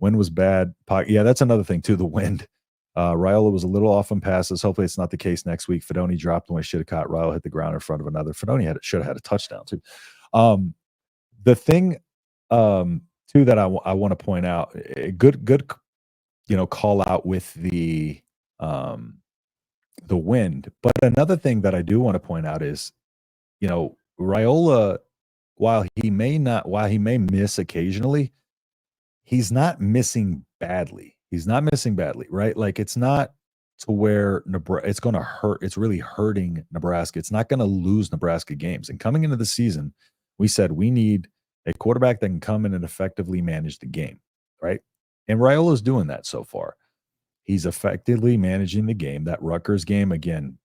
Wind was bad. Yeah, that's another thing too, the wind. Raiola was a little off on passes. Hopefully it's not the case next week. Fedoni dropped one he should have caught. Raiola hit the ground in front of another. Fedoni should have had a touchdown too. The thing too that I want to point out, good call out with the wind. But another thing that I do want to point out is, Raiola, while he may miss occasionally, he's not missing badly. He's not missing badly, right? Like, it's not to where it's going to hurt. It's really hurting Nebraska. It's not going to lose Nebraska games. And coming into the season, we said we need a quarterback that can come in and effectively manage the game, right? And Raiola's doing that so far. He's effectively managing the game. That Rutgers game, again,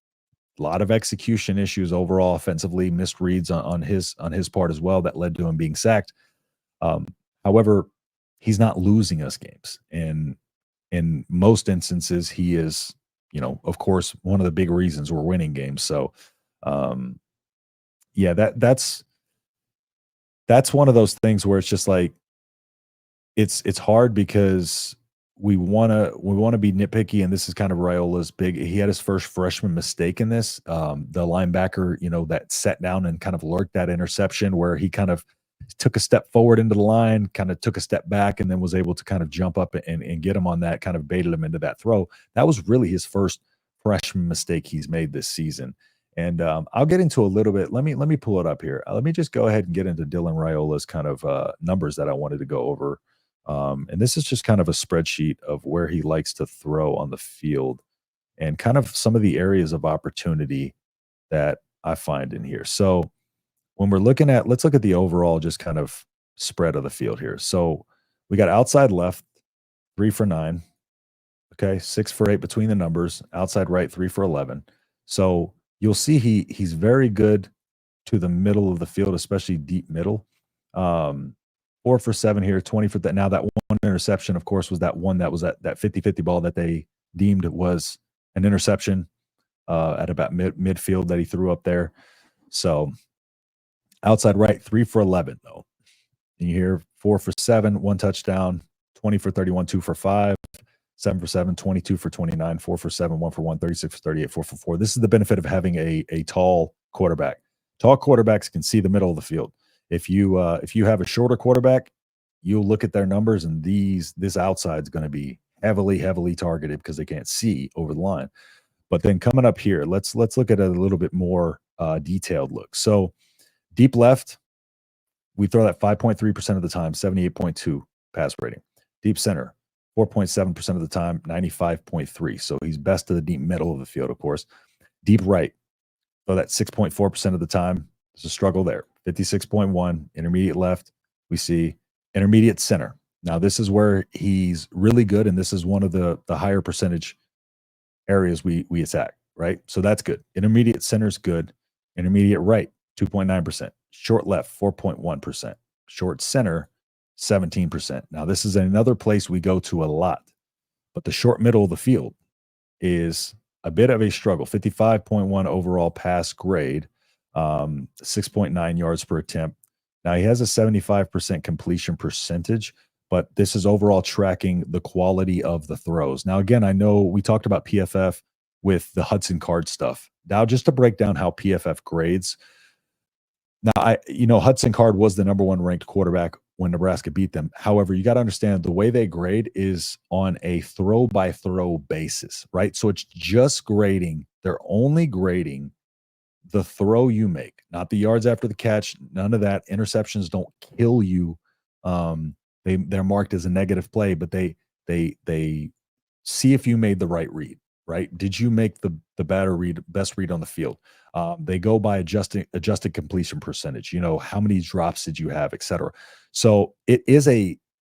a lot of execution issues overall offensively, missed reads on his part as well that led to him being sacked. However, he's not losing us games. And in most instances, he is, of course, one of the big reasons we're winning games. So, yeah, that's one of those things where it's just like, it's hard because we want to be nitpicky, and this is kind of Raiola's big. He had his first freshman mistake in this. The linebacker, that sat down and kind of lurked that interception where he kind of took a step forward into the line, kind of took a step back, and then was able to kind of jump up and get him on that, kind of baited him into that throw. That was really his first freshman mistake he's made this season. And I'll get into a little bit. Let me pull it up here. Let me just go ahead and get into Dylan Raiola's kind of numbers that I wanted to go over. And this is just kind of a spreadsheet of where he likes to throw on the field and kind of some of the areas of opportunity that I find in here. So when we're let's look at the overall just kind of spread of the field here. So we got outside left, 3 for 9. Okay, 6 for 8 between the numbers. Outside right, 3 for 11. So you'll see he's very good to the middle of the field, especially deep middle. 4 for 7 here, 20 for that. Now that one interception, of course, was that one that was that 50-50 ball that they deemed was an interception at about midfield that he threw up there. So outside right, 3 for 11 though. And you hear 4 for 7, 1 touchdown, 20 for 31, 2 for 5, 7 for 7, 22 for 29, 4 for 7, 1 for 1, 36 for 38, 4 for 4. This is the benefit of having a tall quarterback. Tall quarterbacks can see the middle of the field. If you have a shorter quarterback, you'll look at their numbers, and this outside is going to be heavily targeted because they can't see over the line. But then coming up here, let's look at a little bit more detailed look. So deep left, we throw that 5.3% of the time, 78.2 pass rating. Deep center, 4.7% of the time, 95.3. So he's best to the deep middle of the field, of course. Deep right, throw that 6.4% of the time. There's a struggle there. 56.1. Intermediate left, we see. Intermediate center. Now, this is where he's really good, and this is one of the higher percentage areas we attack, right? So that's good. Intermediate center is good. Intermediate right, 2.9%. Short left, 4.1%. Short center, 17%. Now, this is another place we go to a lot, but the short middle of the field is a bit of a struggle. 55.1 overall pass grade, 6.9 yards per attempt. Now, he has a 75% completion percentage, but this is overall tracking the quality of the throws. Now, again, I know we talked about PFF with the Hudson Card stuff. Now, just to break down how PFF grades. Now, Hudson Card was the number 1 ranked quarterback when Nebraska beat them. However, you got to understand the way they grade is on a throw-by-throw basis, right? So it's just grading. They're only grading the throw you make, not the yards after the catch, none of that. Interceptions don't kill you. They're marked as a negative play, but they see if you made the right read, right? Did you make the best read on the field? They go by adjusted completion percentage. How many drops did you have, et cetera. So it is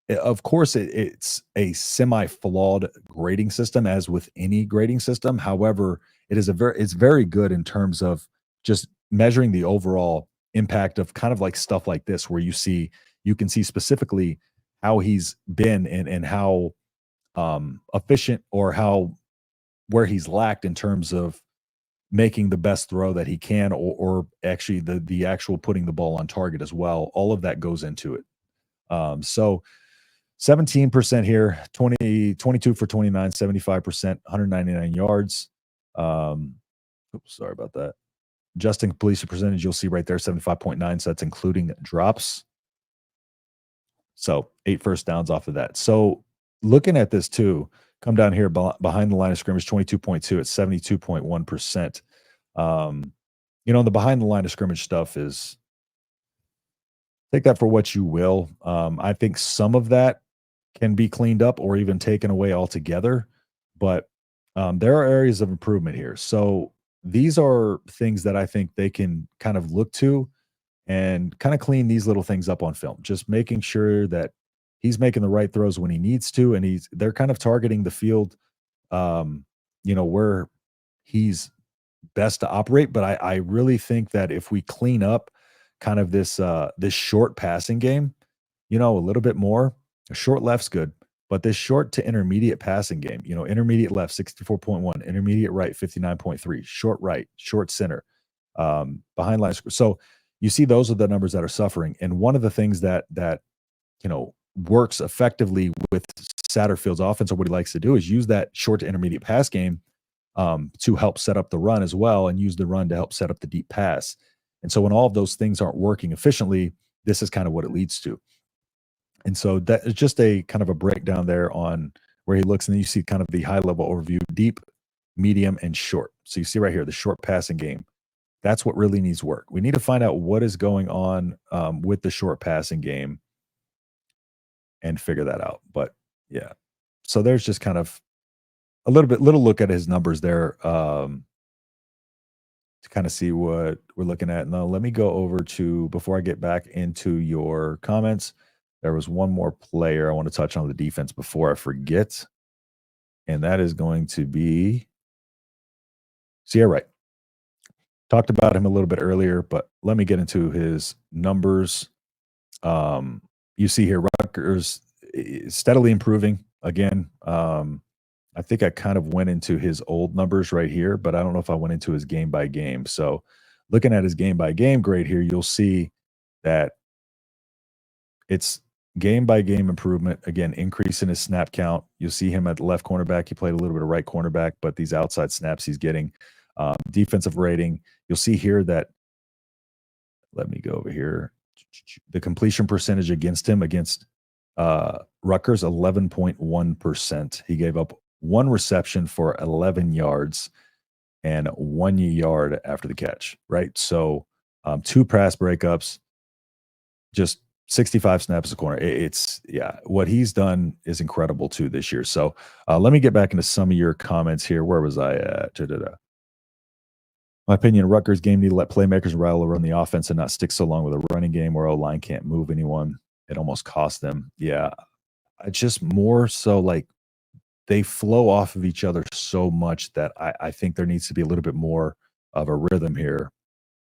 of course, it's a semi-flawed grading system, as with any grading system. However, it's very good in terms of just measuring the overall impact of kind of like stuff like this, where you can see specifically how he's been and how efficient or where he's lacked in terms of making the best throw that he can, or actually the actual putting the ball on target as well. All of that goes into it. So 17% here, 22 for 29, 75%, 199 yards. Um, oops, sorry about that. Adjusting completion percentage, you'll see right there, 75.9. So that's including drops. So 8 first downs off of that. So looking at this too, come down here behind the line of scrimmage, 22.2 at 72.1%. The behind the line of scrimmage stuff is, take that for what you will. I think some of that can be cleaned up or even taken away altogether, but there are areas of improvement here. So these are things that I think they can kind of look to and kind of clean these little things up on film, just making sure that he's making the right throws when he needs to, and they're kind of targeting the field, where he's best to operate. But I really think that if we clean up kind of this short passing game, a little bit more, a short left's good, but this short to intermediate passing game, intermediate left 64.1, intermediate right 59.3, short right, short center, behind line. So you see those are the numbers that are suffering. And one of the things that works effectively with Satterfield's offense, or what he likes to do, is use that short to intermediate pass game to help set up the run as well, and use the run to help set up the deep pass. And so when all of those things aren't working efficiently, this is kind of what it leads to. And so that is just a kind of a breakdown there on where he looks. And then you see kind of the high level overview, deep, medium, and short. So you see right here, the short passing game. That's what really needs work. We need to find out what is going on with the short passing game and figure that out. But yeah, so there's just kind of a little look at his numbers there, to kind of see what we're looking at. Now, let me go over to, before I get back into your comments, there was one more player I want to touch on the defense before I forget, and that is going to be Sierra Wright. Talked about him a little bit earlier, but let me get into his numbers. You see here, Rutgers is steadily improving again. I think I kind of went into his old numbers right here, but I don't know if I went into his game by game. So looking at his game by game grade here, you'll see that it's game by game improvement. Again, increase in his snap count. You'll see him at the left cornerback. He played a little bit of right cornerback, but these outside snaps he's getting. Defensive rating, you'll see here that, let me go over here. The completion percentage against him, against Rutgers, 11.1%. He gave up one reception for 11 yards and 1 yard after the catch, right? So 2 pass breakups, just 65 snaps a corner. What he's done is incredible too this year. So let me get back into some of your comments here. Where was I at? My opinion, Rutgers game need to let playmakers and Raiola run the offense and not stick so long with a running game where O-line can't move anyone. It almost cost them. Yeah, it's just more so like they flow off of each other so much that I think there needs to be a little bit more of a rhythm here.